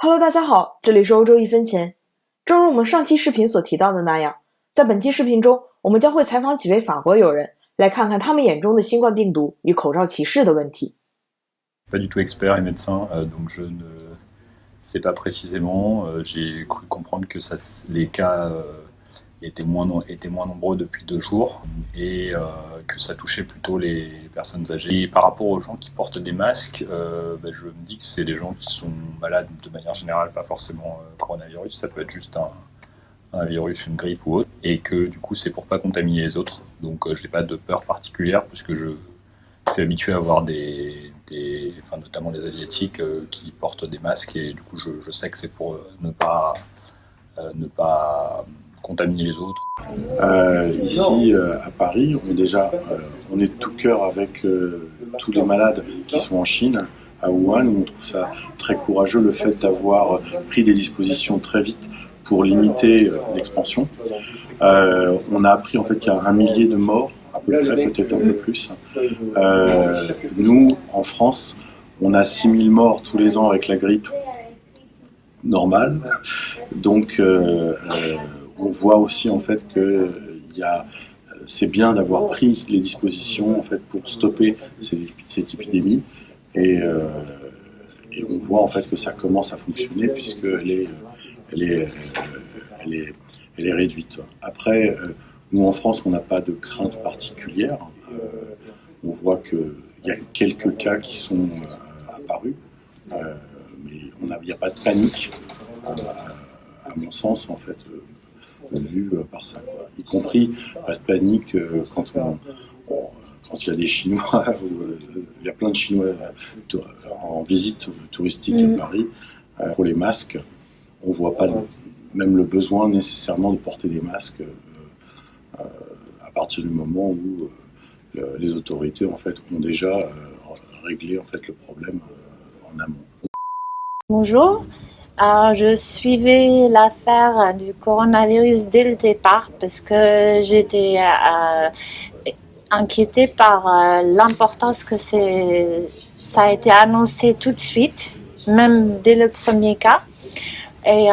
Hello，大家好，这里是欧洲一分钱。正如我们上期视频所提到的那样，在本期视频中，我们将会采访几位法国友人，来看看他们眼中的新冠病毒与口罩歧视的问题。Pas du tout expert et médecin, donc je ne sais pas précisément. J'ai cru comprendre que les cas étaient moins nombreux depuis 2 jours et que ça touchait plutôt les personnes âgées. Et par rapport aux gens qui portent des masques, je me dis que c'est des gens qui sont malades de manière générale, pas forcément coronavirus, ça peut être juste un virus, une grippe ou autre, et que du coup c'est pour pas contaminer les autres. Donc je n'ai pas de peur particulière puisque je suis habitué à voir notamment des Asiatiques qui portent des masques et du coup je sais que c'est pour ne pas contaminer les autres. Ici à Paris, on est de tout cœur avec tous les malades qui sont en Chine, à Wuhan, où on trouve ça très courageux le fait d'avoir pris des dispositions très vite pour limiter l'expansion. On a appris en fait qu'il y a 1 millier de morts, à peu près, peut-être un peu plus. Nous, en France, on a 6000 morts tous les ans avec la grippe normale. Donc, on voit aussi en fait que c'est bien d'avoir pris les dispositions en fait pour stopper cette épidémie et on voit en fait que ça commence à fonctionner puisqu'elle est réduite. Après, nous en France, on n'a pas de crainte particulière. On voit qu'il y a quelques cas qui sont apparus, mais il n'y a pas de panique, à mon sens, en fait, vu par ça, quoi. Y compris pas de panique quand il y a des Chinois, il y a plein de Chinois en visite touristique à Paris. Pour les masques, on ne voit pas même le besoin nécessairement de porter des masques à partir du moment où les autorités en fait ont déjà réglé en fait le problème en amont. Bonjour, je suivais l'affaire du coronavirus dès le départ parce que j'étais inquiétée par l'importance que ça a été annoncé tout de suite, même dès le premier cas. Et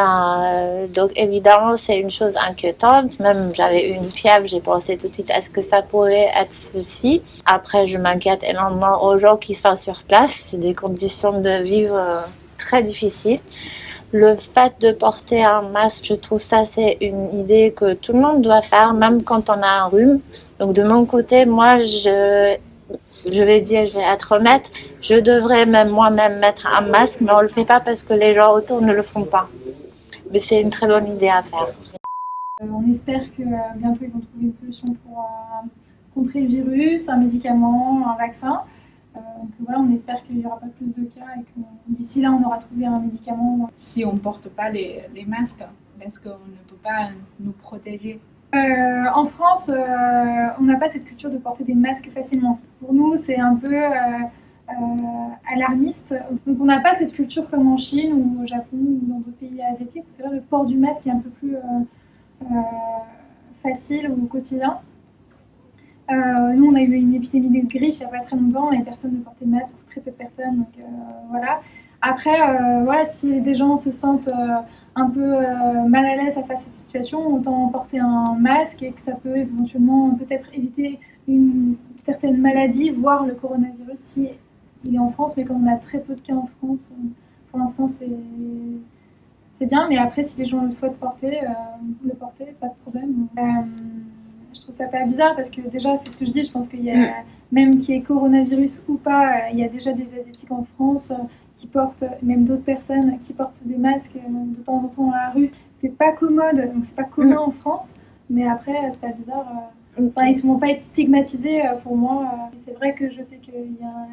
donc évidemment c'est une chose inquiétante, même j'avais eu une fièvre, j'ai pensé tout de suite est-ce que ça pourrait être ceci. Après je m'inquiète énormément aux gens qui sont sur place, c'est des conditions de vivre très difficiles. Le fait de porter un masque, je trouve ça c'est une idée que tout le monde doit faire, même quand on a un rhume. Donc de mon côté, moi je vais être honnête, je devrais même moi-même mettre un masque, mais on le fait pas parce que les gens autour ne le font pas. Mais c'est une très bonne idée à faire. On espère que bientôt ils vont trouver une solution pour contrer le virus, un médicament, un vaccin. Donc voilà, on espère qu'il n'y aura pas plus de cas et que d'ici là on aura trouvé un médicament. Si on ne porte pas les masques, est-ce qu'on ne peut pas nous protéger? En France, on n'a pas cette culture de porter des masques facilement. Pour nous, c'est un peu alarmiste. Donc on n'a pas cette culture comme en Chine ou au Japon ou dans d'autres pays asiatiques où c'est vrai le port du masque est un peu plus facile au quotidien. Nous on a eu une épidémie de grippe il n'y a pas très longtemps et personne ne portait de masque, ou très peu de personnes, donc voilà. Après, voilà, si des gens se sentent un peu mal à l'aise face à cette situation, autant porter un masque et que ça peut éventuellement peut-être éviter une certaine maladie, voire le coronavirus si il est en France, mais comme on a très peu de cas en France, pour l'instant c'est bien, mais après si les gens le souhaitent porter, le porter, pas de problème. Je trouve ça pas bizarre parce que déjà c'est ce que je dis, je pense qu'il y a, même qu'il y ait coronavirus ou pas, il y a déjà des Asiatiques en France qui portent, même d'autres personnes qui portent des masques de temps en temps dans la rue. C'est pas commode, donc c'est pas commun en France, mais après c'est pas bizarre. Enfin, ils ne vont pas être stigmatisés pour moi. C'est vrai que je sais qu'il y a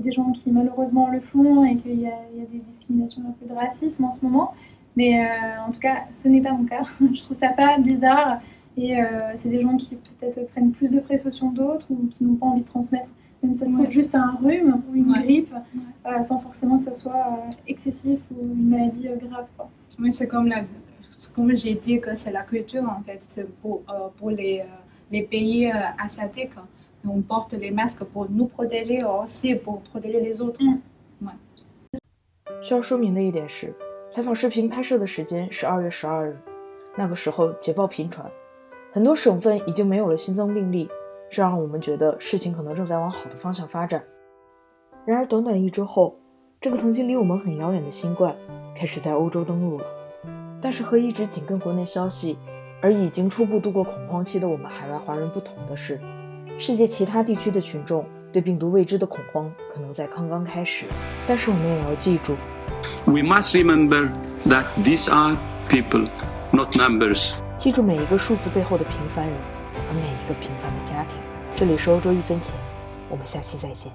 des gens qui malheureusement le font et qu'il y a des discriminations, un peu de racisme en ce moment. Mais en tout cas, ce n'est pas mon cas. Je trouve ça pas bizarre. Et c'est des gens qui peut-être prennent plus de précautions d'autres ou qui n'ont pas envie de transmettre. Même ça se trouve juste un rhume ou une grippe, sans forcément que ça soit excessif ou une maladie grave. Oui, c'est comme j'ai dit que c'est la culture en fait. C'est pour les pays asiatiques. On porte les masques pour nous protéger, aussi pour protéger les autres. 需要说明的一点是，采访视频拍摄的时间是2月12日，那个时候捷报频传，很多省份已经没有了新增病例，这让我们觉得事情可能正在往好的方向发展。然而短短1周后，这个曾经离我们很遥远的新冠开始在欧洲登陆了。但是和一直紧跟国内消息而已经初步度过恐慌期的我们海外华人不同的是，世界其他地区的群众对病毒未知的恐慌可能在刚刚开始。但是我们也要记住， We must remember that these are people, not numbers. 记住每一个数字背后的平凡人和每一个平凡的家庭。这里是欧洲1分钱，我们下期再见。